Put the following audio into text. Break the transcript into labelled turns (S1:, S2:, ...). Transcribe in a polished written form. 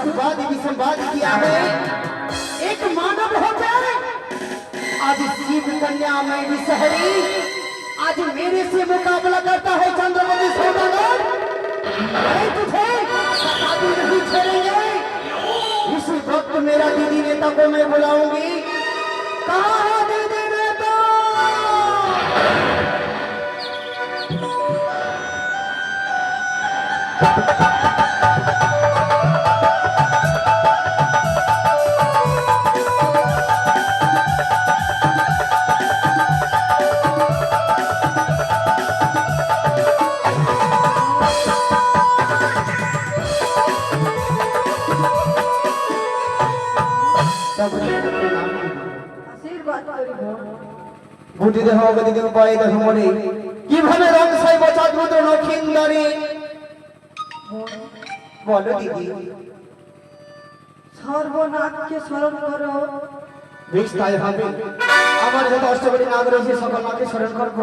S1: सुखवादी विषमवादी किया है एक मानव होकर आज शिव कन्या में भी शहरी आज मेरे से मुकाबला करता है चंद्रमणि सौदागर। मैं तुझे शादी नहीं छोड़ेंगे। इसी वक्त मेरा दीदी नेता को मैं बुलाऊंगी। कहाँ है दीदी नेता? বুদ্ধি দেহ গতি দেহ পায়ে দেহ মরে কিভাবে রংসাই বচাত মতো নখিন্দারি বলো দিদি।
S2: সর্বনাথকে স্মরণ করো।
S1: বেশ তাই হবে। আমার যত অষ্টবতী নাগ রয়েছে সকল মাকে স্মরণ করবো।